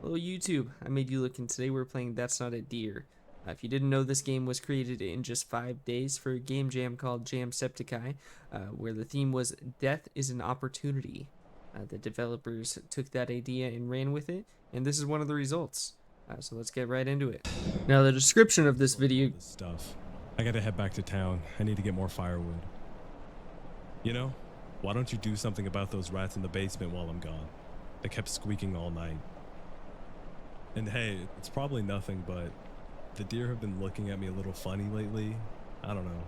Hello YouTube, I made you look, and today we're playing That's Not a Deer. If you didn't know, this game was created in just 5 days for a game jam called Jamsepticeye, where the theme was Death is an Opportunity. The developers took that idea and ran with it, and this is one of the results. So let's get right into it. Now the description of this video... Stuff. I gotta head back to town. I need to get more firewood. You know, why don't you do something about those rats in the basement while I'm gone? They kept squeaking all night. And hey, it's probably nothing, but the deer have been looking at me a little funny lately. I don't know.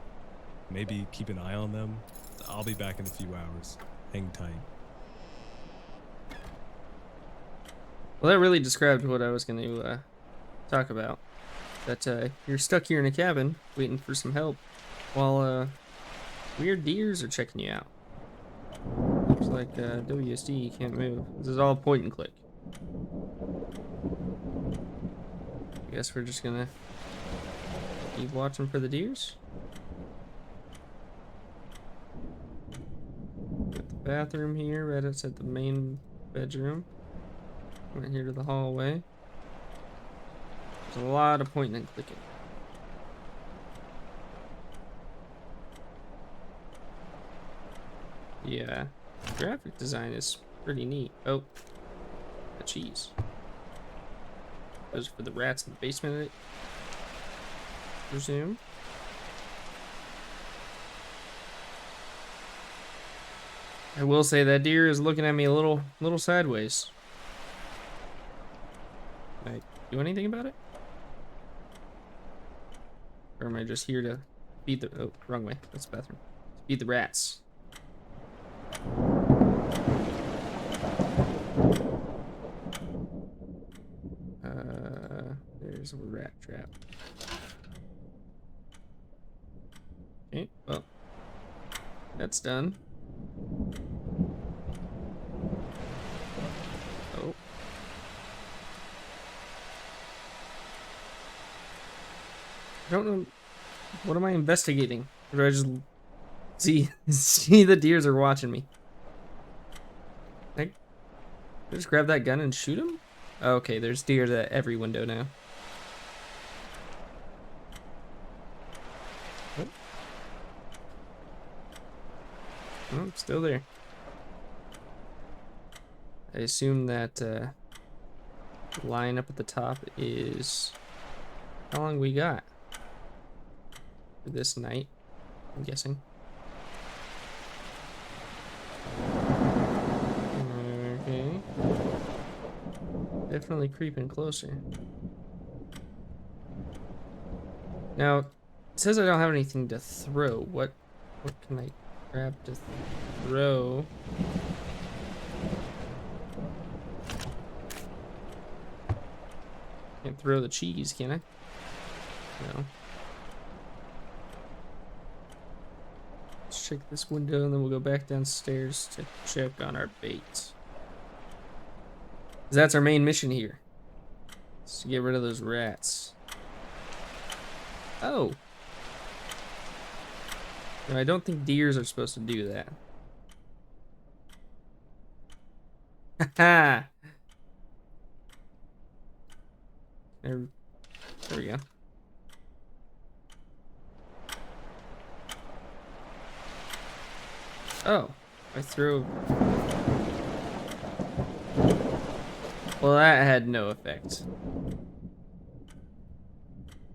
Maybe keep an eye on them. I'll be back in a few hours. Hang tight. Well, that really described what I was going to talk about. That you're stuck here in a cabin waiting for some help while weird deers are checking you out. Looks like WSD, you can't move. This is all point and click. I guess we're just gonna keep watching for the deers. Got the bathroom here, right outside the main bedroom. Right here to the hallway. There's a lot of pointing and clicking. Yeah, graphic design is pretty neat. Oh, the cheese. Those are for the rats in the basement, I presume. I will say that deer is looking at me a little sideways. Can I do anything about it? Or am I just here to feed the... Oh, wrong way. That's the bathroom. Feed the rats. There's a rat trap. Okay, well, that's done. Oh. I don't know. What am I investigating? Or do I just see the deers are watching me? I just grab that gun and shoot them? Okay, there's deer at every window now. Oh, still there. I assume that line up at the top is how long we got for this night, I'm guessing. Okay. Definitely creeping closer. Now, it says I don't have anything to throw. What can I grab to throw? Can't throw the cheese, can I? No. Let's check this window and then we'll go back downstairs to check on our bait. That's our main mission here. Is to get rid of those rats. Oh. No, I don't think deers are supposed to do that. Haha. There we go. Oh, I threw. Well, that had no effect.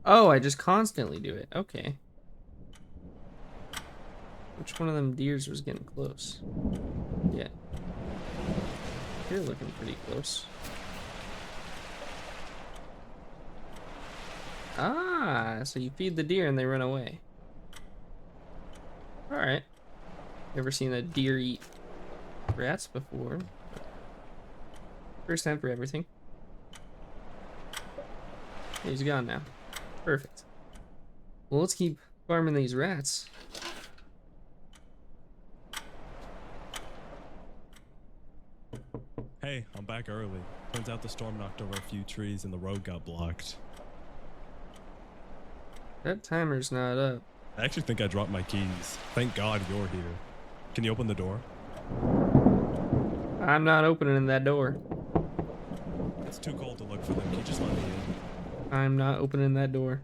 Oh, I just constantly do it. Okay. Which one of them deers was getting close? Yeah. You're looking pretty close. Ah, so you feed the deer and they run away. Alright. Never seen a deer eat rats before. First time for everything. He's gone now. Perfect. Well, let's keep farming these rats. Hey, I'm back early. Turns out the storm knocked over a few trees and the road got blocked. That timer's not up. I actually think I dropped my keys. Thank God you're here. Can you open the door? I'm not opening that door. It's too cold to look for them. Can you just let me in? I'm not opening that door.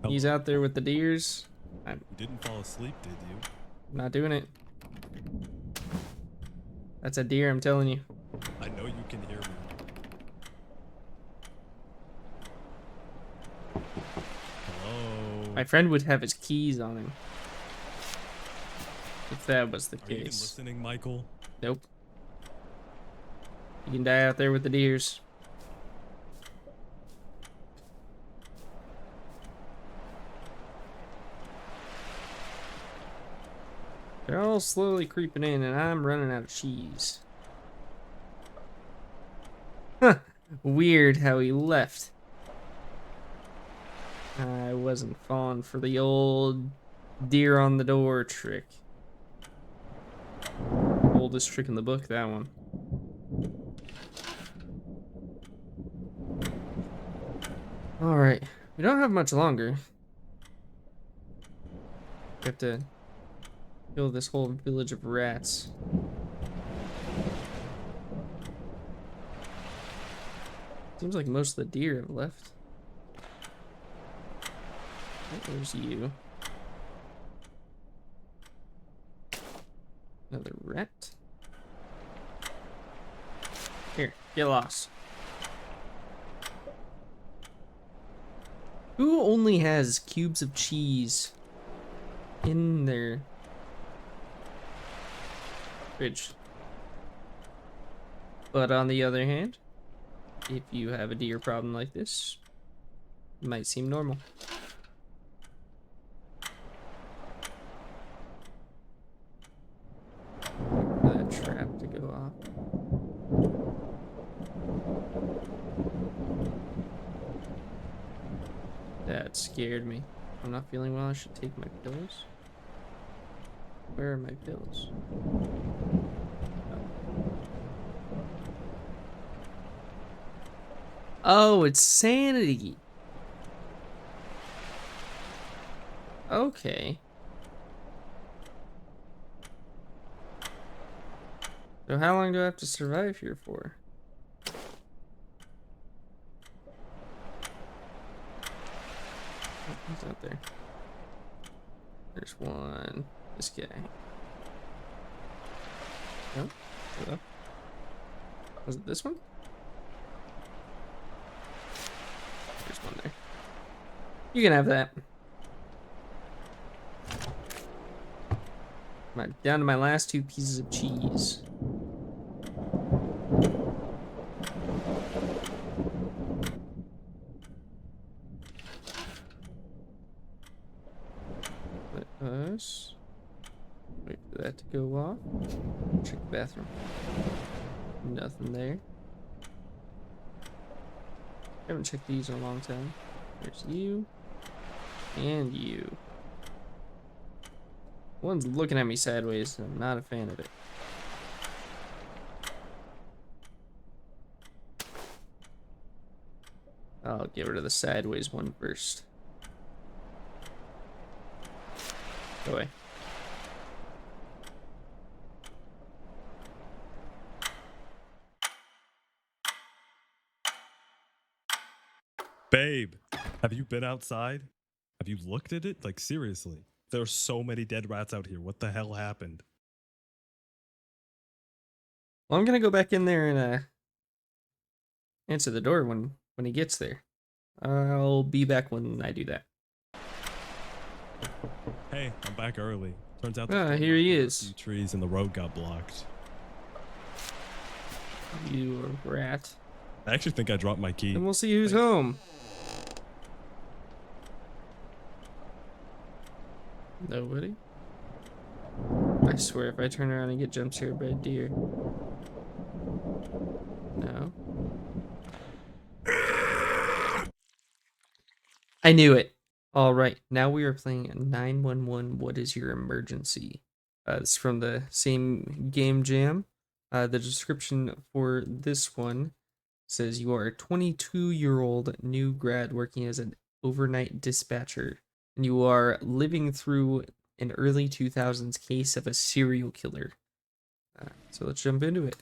Hello? He's out there with the deers. I'm You didn't fall asleep, did you? not doing it. That's a deer, I'm telling you. I know you can hear me. Hello? My friend would have his keys on him. If that was the Are you even case. listening, Michael? Nope. You can die out there with the deers. They're all slowly creeping in, and I'm running out of cheese. Huh. Weird how he left. I wasn't falling for the old deer on the door trick. Oldest trick in the book, that one. Alright, we don't have much longer. We have to kill this whole village of rats. Seems like most of the deer have left. Oh, there's you. Another rat. Here, get lost. Who only has cubes of cheese in their fridge? But on the other hand, if you have a deer problem like this, it might seem normal. That trap to go off. That scared me. I'm not feeling well. I should take my pills. Where are my pills? Oh, it's sanity. Okay. So how long do I have to survive here for? Oh, he's out there. There's one. This guy. No? Hello? Was it this one? There's one there. You can have that. Down to my last 2 pieces of cheese. Let us wait for that to go off. Check the bathroom. Nothing there. I haven't checked these in a long time. There's you. And you. One's looking at me sideways, and I'm not a fan of it. I'll get rid of the sideways one first. Go away. Babe, have you been outside? Have you looked at it? Like, seriously. There are so many dead rats out here. What the hell happened? Well, I'm gonna go back in there and answer the door when he gets there. I'll be back when I do that. Hey, I'm back early. Turns out Here he there were is. a few trees and the road got blocked. You rat. I actually think I dropped my key. And we'll see who's home. Nobody? I swear if I turn around and get jump scared by a deer. No. I knew it. All right, now we are playing 911. What is your emergency? It's from the same game jam. The description for this one says you are a 22-year-old new grad working as an overnight dispatcher, and you are living through an early 2000s case of a serial killer. So let's jump into it.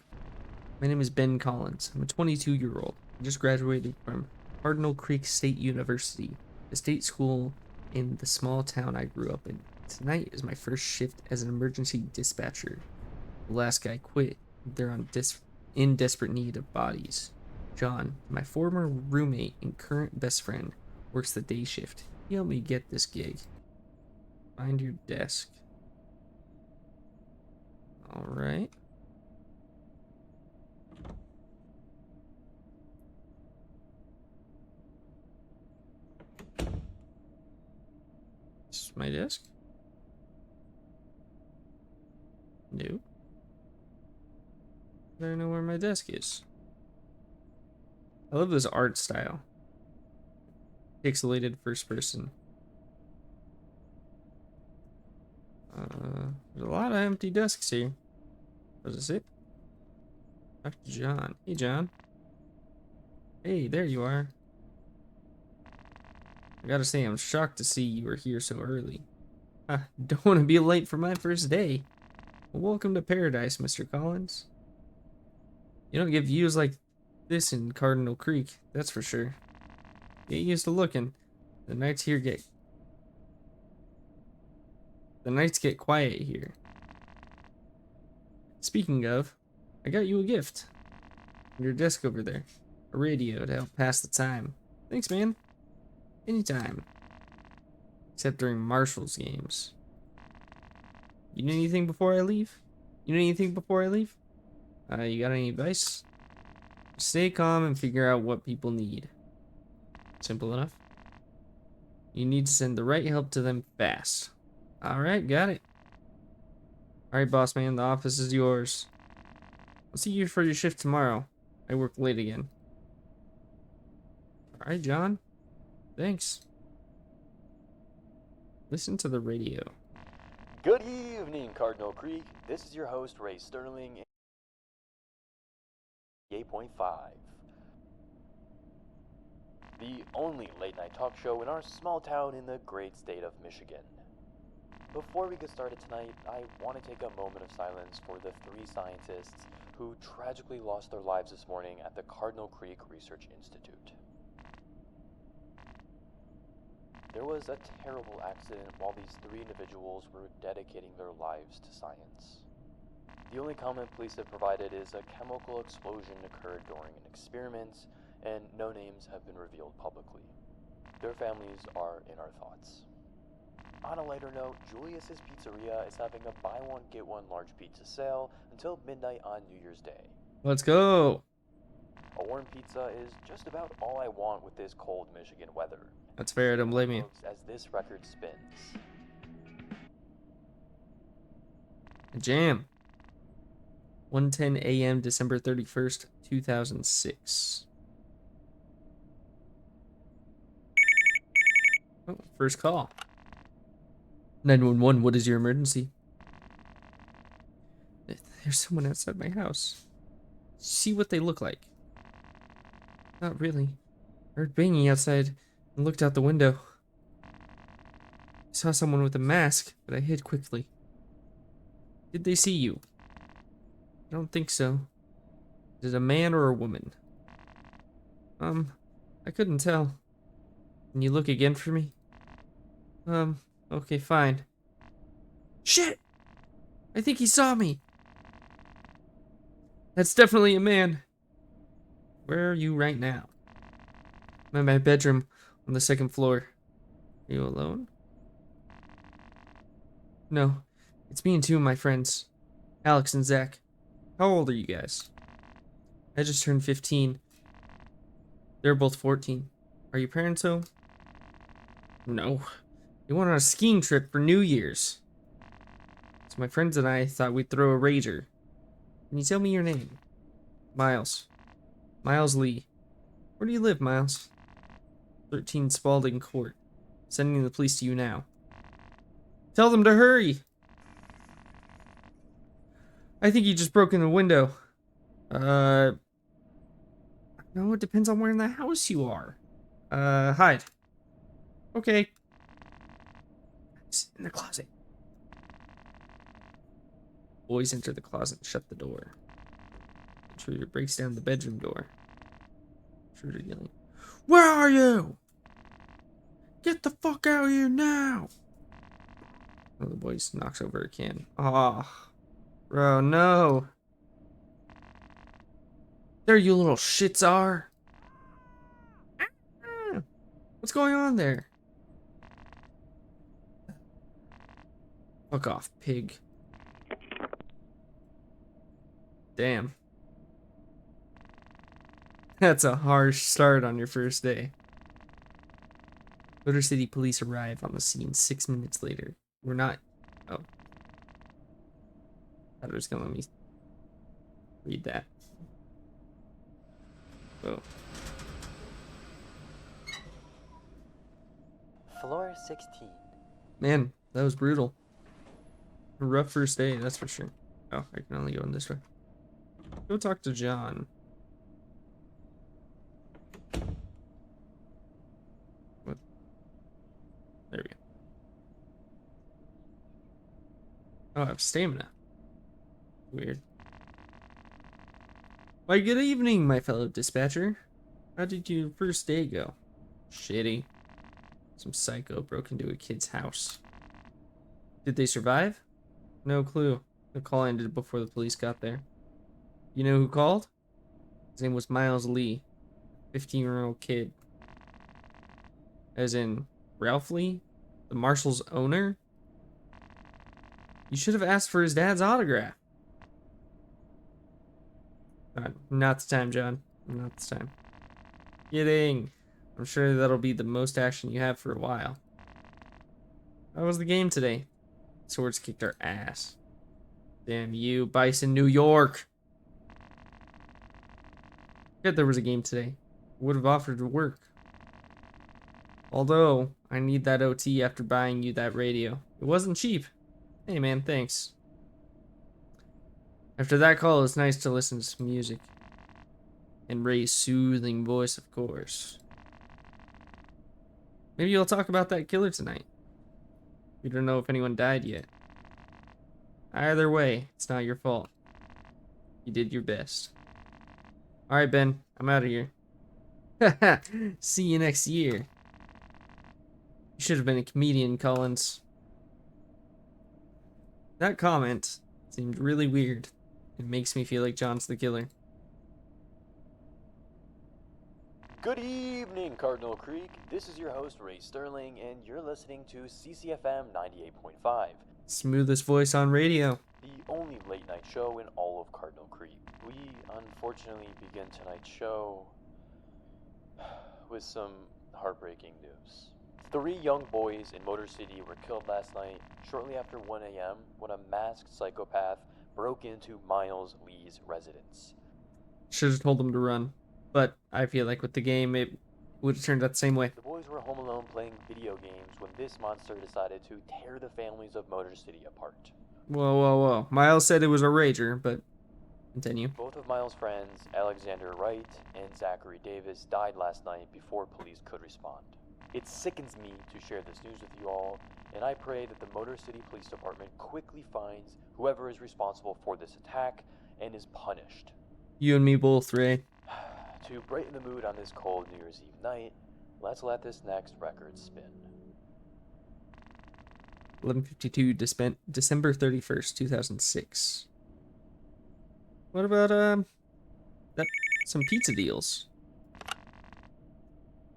My name is Ben Collins. I'm a 22-year-old. I just graduated from Cardinal Creek State University, the state school in the small town I grew up in. Tonight is my first shift as an emergency dispatcher. The last guy quit. They're in desperate need of bodies. John, my former roommate and current best friend, works the day shift. He helped me get this gig. Find your desk. All right. This is my desk. No. I don't know where my desk is. I love this art style. Pixelated first person. There's a lot of empty desks here. What is it? Dr. John. Hey, John. Hey, there you are. I gotta say, I'm shocked to see you were here so early. Don't want to be late for my first day. Well, welcome to paradise, Mr. Collins. You don't get views like this in Cardinal Creek, that's for sure. Get used to looking. The nights get quiet here. Speaking of, I got you a gift. On your desk over there. A radio to help pass the time. Thanks, man. Anytime. Except during Marshall's games. You need anything before I leave? You got any advice? Stay calm and figure out what people need. Simple enough. You need to send the right help to them fast. Alright, got it. Alright, boss man, the office is yours. I'll see you for your shift tomorrow. I work late again. Alright, John. Thanks. Listen to the radio. Good evening, Cardinal Creek. This is your host, Ray Sterling, 8.5. The only late-night talk show in our small town in the great state of Michigan. Before we get started tonight, I want to take a moment of silence for the 3 scientists who tragically lost their lives this morning at the Cardinal Creek Research Institute. There was a terrible accident while these 3 individuals were dedicating their lives to science. The only comment police have provided is a chemical explosion occurred during an experiment, and no names have been revealed publicly. Their families are in our thoughts. On a lighter note, Julius's Pizzeria is having a buy one get one large pizza sale until midnight on New Year's Day. Let's go. A warm pizza is just about all I want with this cold Michigan weather. That's fair, I don't blame you. As this record spins. Jam. 1:10 a.m. December 31st, 2006. Oh, first call. 911, what is your emergency? There's someone outside my house. See what they look like. Not really. I heard banging outside and looked out the window. I saw someone with a mask, but I hid quickly. Did they see you? I don't think so. Is it a man or a woman? I couldn't tell. Can you look again for me? Okay, fine. Shit! I think he saw me! That's definitely a man. Where are you right now? I'm in my bedroom on the 2nd floor. Are you alone? No, it's me and 2 of my friends, Alex and Zach. How old are you guys? I just turned 15. They're both 14. Are your parents home? No. They went on a skiing trip for New Year's. So my friends and I thought we'd throw a rager. Can you tell me your name? Miles. Miles Lee. Where do you live, Miles? 13 Spalding Court. Sending the police to you now. Tell them to hurry! I think he just broke in the window. No, it depends on where in the house you are. Hide. Okay. It's in the closet. Boys enter the closet and shut the door. Intruder breaks down the bedroom door. Intruder yelling, "Where are you? Get the fuck out of here now!" One of the boys knocks over a can. Ah, bro, no. There you little shits are. Ah, what's going on there? Fuck off, pig. Damn. That's a harsh start on your first day. Motor City police arrive on the scene 6 minutes later. We're not... Oh. I thought it was gonna let me read that. Oh. Floor 16. Man, that was brutal. A rough first day, that's for sure. Oh, I can only go in this way. Go talk to John. What? There we go. Oh, I have stamina. Weird. Why, good evening, my fellow dispatcher. How did your first day go? Shitty. Some psycho broke into a kid's house. Did they survive? No clue. The call ended before the police got there. You know who called? His name was Miles Lee. 15-year-old kid. As in, Ralph Lee? The Marshall's owner? You should have asked for his dad's autograph. Not the time, John. Not the time. Kidding. I'm sure that'll be the most action you have for a while. How was the game today? Swords kicked our ass. Damn you, Bison, New York. Forget there was a game today. Would have offered to work. Although, I need that OT after buying you that radio. It wasn't cheap. Hey man, thanks. After that call, it's nice to listen to some music. And Ray's soothing voice, of course. Maybe you'll talk about that killer tonight. We don't know if anyone died yet. Either way, it's not your fault. You did your best. Alright, Ben, I'm out of here. See you next year. You should have been a comedian, Collins. That comment seemed really weird. It makes me feel like John's the killer. Good evening, Cardinal Creek. This is your host, Ray Sterling, and you're listening to CCFM 98.5. Smoothest voice on radio. The only late night show in all of Cardinal Creek. We unfortunately begin tonight's show with some heartbreaking news. 3 young boys in Motor City were killed last night shortly after 1 a.m. when a masked psychopath broke into Miles Lee's residence. Should have told them to run. But I feel like with the game, it would have turned out the same way. The boys were home alone playing video games when this monster decided to tear the families of Motor City apart. Whoa, whoa, whoa. Miles said it was a rager, but continue. Both of Miles' friends, Alexander Wright and Zachary Davis, died last night before police could respond. It sickens me to share this news with you all, and I pray that the Motor City Police Department quickly finds whoever is responsible for this attack and is punished. You and me both, Ray. To brighten the mood on this cold New Year's Eve night, let's let this next record spin. 11:52, December 31st, 2006. What about, some pizza deals?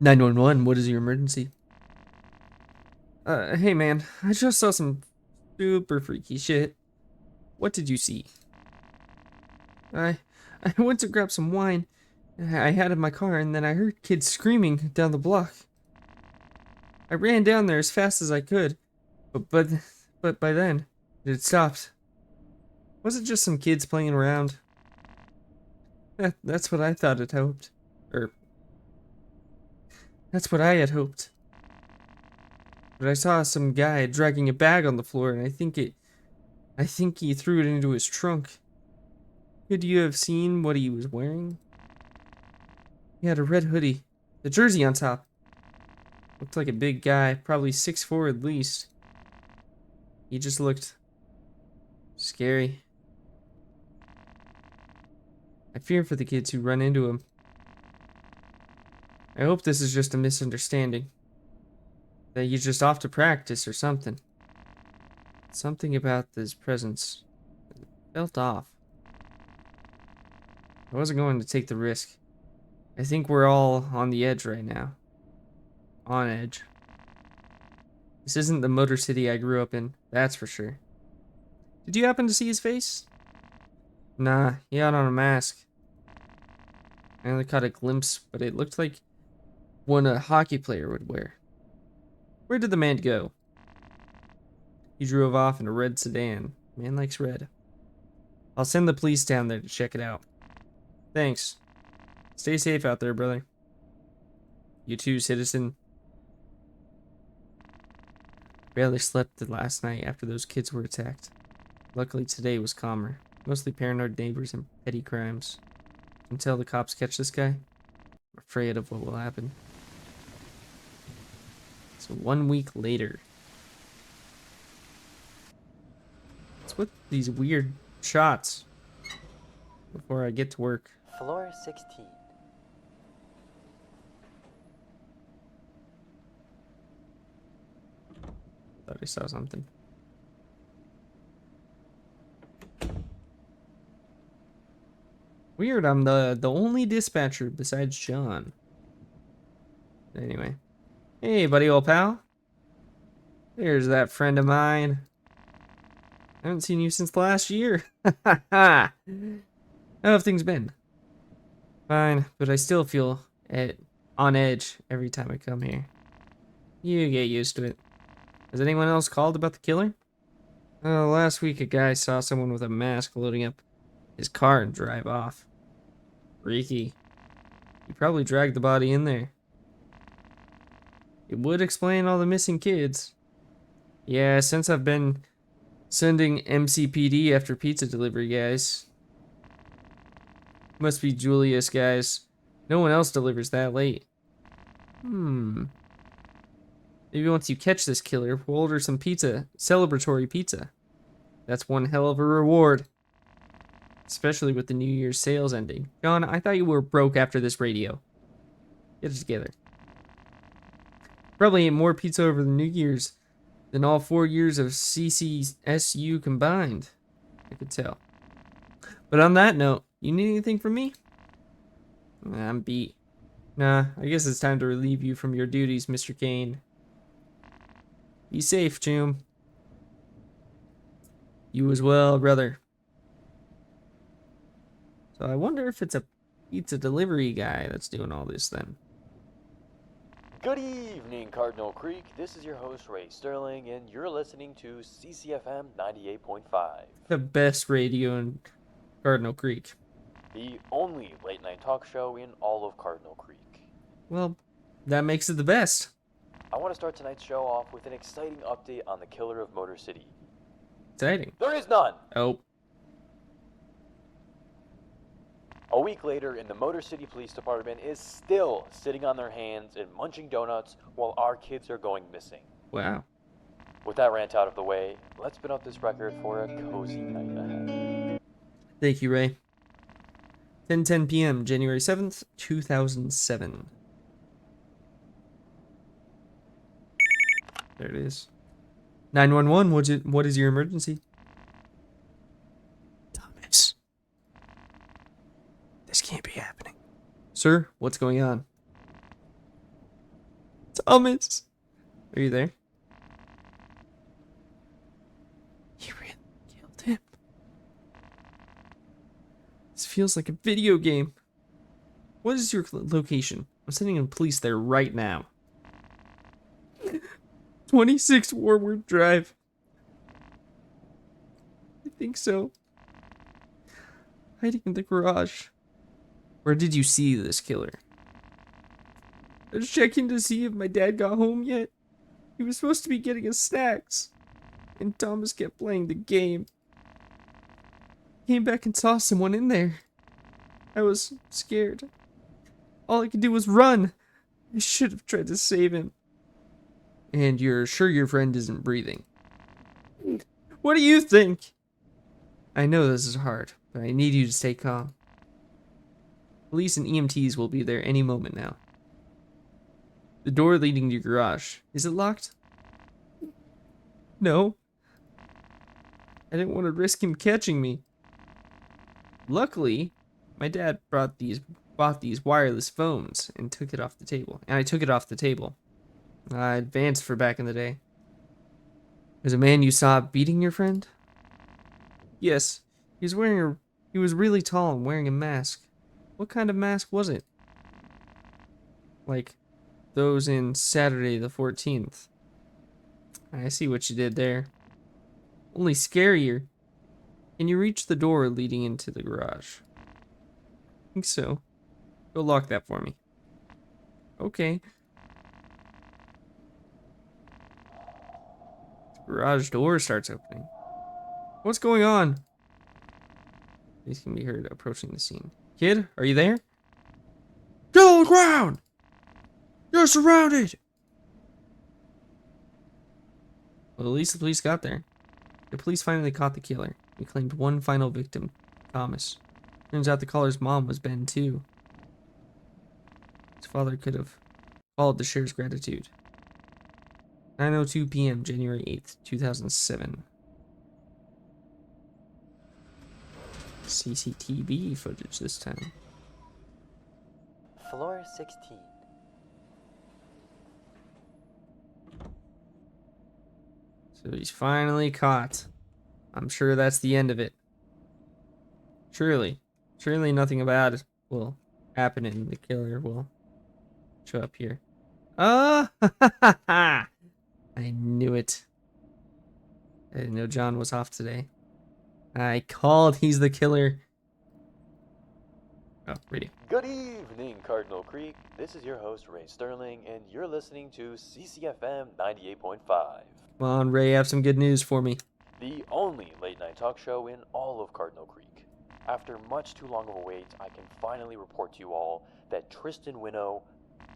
911, what is your emergency? Hey man, I just saw some super freaky shit. What did you see? I went to grab some wine I had in my car, and then I heard kids screaming down the block. I ran down there as fast as I could, but by then, it had stopped. Was it just some kids playing around? That's what I thought it hoped. That's what I had hoped. But I saw some guy dragging a bag on the floor, and I think he threw it into his trunk. Could you have seen what he was wearing? He had a red hoodie, the jersey on top. Looked like a big guy, probably 6'4" at least. He just looked scary. I fear for the kids who run into him. I hope this is just a misunderstanding. That he's just off to practice or something. Something about his presence felt off. I wasn't going to take the risk. I think we're all on the edge right now. On edge. This isn't the Motor City I grew up in, that's for sure. Did you happen to see his face? Nah, he had on a mask. I only caught a glimpse, but it looked like one a hockey player would wear. Where did the man go? He drove off in a red sedan. Man likes red. I'll send the police down there to check it out. Thanks. Stay safe out there, brother. You too, citizen. Barely slept the last night after those kids were attacked. Luckily today was calmer. Mostly paranoid neighbors and petty crimes. Until the cops catch this guy, I'm afraid of what will happen. So 1 week later. What's with these weird shots? Before I get to work. Floor 16. Thought I saw something. Weird, I'm the only dispatcher besides John. Anyway. Hey, buddy, old pal. There's that friend of mine. I haven't seen you since last year. How have things been? Fine, but I still feel on edge every time I come here. You get used to it. Has anyone else called about the killer? Last week a guy saw someone with a mask loading up his car and drive off. Freaky. He probably dragged the body in there. It would explain all the missing kids. Yeah, since I've been sending MCPD after pizza delivery guys. Must be Julius, guys. No one else delivers that late. Maybe once you catch this killer, we'll order some pizza. Celebratory pizza. That's one hell of a reward. Especially with the New Year's sales ending. John, I thought you were broke after this radio. Get it together. Probably ate more pizza over the New Year's than all 4 years of CCSU combined. I could tell. But on that note, you need anything from me? I'm beat. Nah, I guess it's time to relieve you from your duties, Mr. Kane. Be safe, Jim. You as well, brother. So I wonder if it's a pizza delivery guy that's doing all this then. Good evening, Cardinal Creek. This is your host, Ray Sterling, and you're listening to CCFM 98.5. The best radio in Cardinal Creek. The only late-night talk show in all of Cardinal Creek. Well, that makes it the best. I want to start tonight's show off with an exciting update on the killer of Motor City. Exciting. There is none! Oh. A week later, and the Motor City Police Department is still sitting on their hands and munching donuts while our kids are going missing. Wow. With that rant out of the way, let's spin up this record for a cozy night ahead. Thank you, Ray. 10:10 p.m., January 7th, 2007. There it is. 911, what is your emergency? Thomas. This can't be happening. Sir, what's going on? Thomas. Are you there? You really killed him. This feels like a video game. What is your location? I'm sending in police there right now. 26 Warward Drive. I think so. Hiding in the garage. Where did you see this killer? I was checking to see if my dad got home yet. He was supposed to be getting us snacks. And Thomas kept playing the game. Came back and saw someone in there. I was scared. All I could do was run. I should have tried to save him. And you're sure your friend isn't breathing? What do you think? I know this is hard, but I need you to stay calm. Police and EMTs will be there any moment now. The door leading to your garage. Is it locked? No. I didn't want to risk him catching me. Luckily, my dad bought these wireless phones and took it off the table. And I took it off the table. I advanced for back in the day. There's a man you saw beating your friend? Yes. He was really tall and wearing a mask. What kind of mask was it? Like those in Saturday the 14th. I see what you did there. Only scarier. Can you reach the door leading into the garage? I think so. Go lock that for me. Okay. The garage door starts opening. What's going on? These can be heard approaching the scene. Kid, are you there? Get on the ground! You're surrounded! Well, at least the police got there. The police finally caught the killer. He claimed one final victim, Thomas. Turns out the caller's mom was Ben too. His father could have called to share his gratitude. 9:02 p.m., January 8th, 2007. CCTV footage this time. Floor 16. So he's finally caught. I'm sure that's the end of it. Surely nothing bad will happen and the killer will show up here. Ah! I knew it. I didn't know John was off today. I called he's the killer. Oh, radio. Good evening, Cardinal Creek. This is your host, Ray Sterling, and you're listening to CCFM 98.5. Come on, Ray, have some good news for me. The only late-night talk show in all of Cardinal Creek. After much too long of a wait, I can finally report to you all that Tristan Winnow,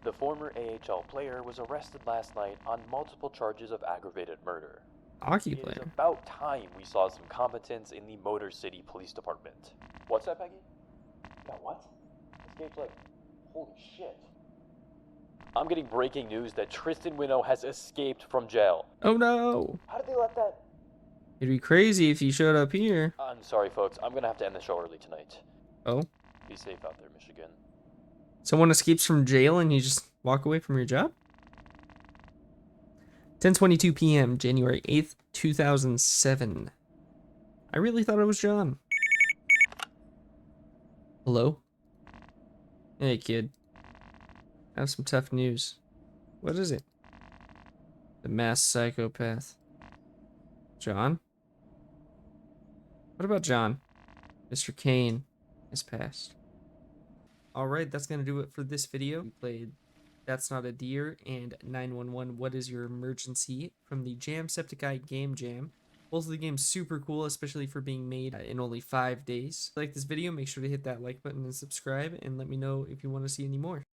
the former AHL player, was arrested last night on multiple charges of aggravated murder. Hockey It is player. about time we saw some competence in the Motor City Police Department. What's that, Peggy? Yeah, what? Escaped like, holy shit. I'm getting breaking news that Tristan Winnow has escaped from jail. Oh no! How did they let that? It'd be crazy if he showed up here. I'm sorry, folks. I'm gonna have to end the show early tonight. Oh? Be safe out there, Michigan. Someone escapes from jail and you just walk away from your job? 10:22 p.m., January 8th, 2007. I really thought it was John. Hello? Hey, kid. I have some tough news. What is it? The mass psychopath. John? What about John? Mr. Kane has passed. Alright, that's gonna do it for this video. We played That's Not a Deer and 911 What Is Your Emergency from the Jamsepticeye Game Jam. Both of the games super cool, especially for being made in only 5 days. If you like this video, make sure to hit that like button and subscribe, and let me know if you want to see any more.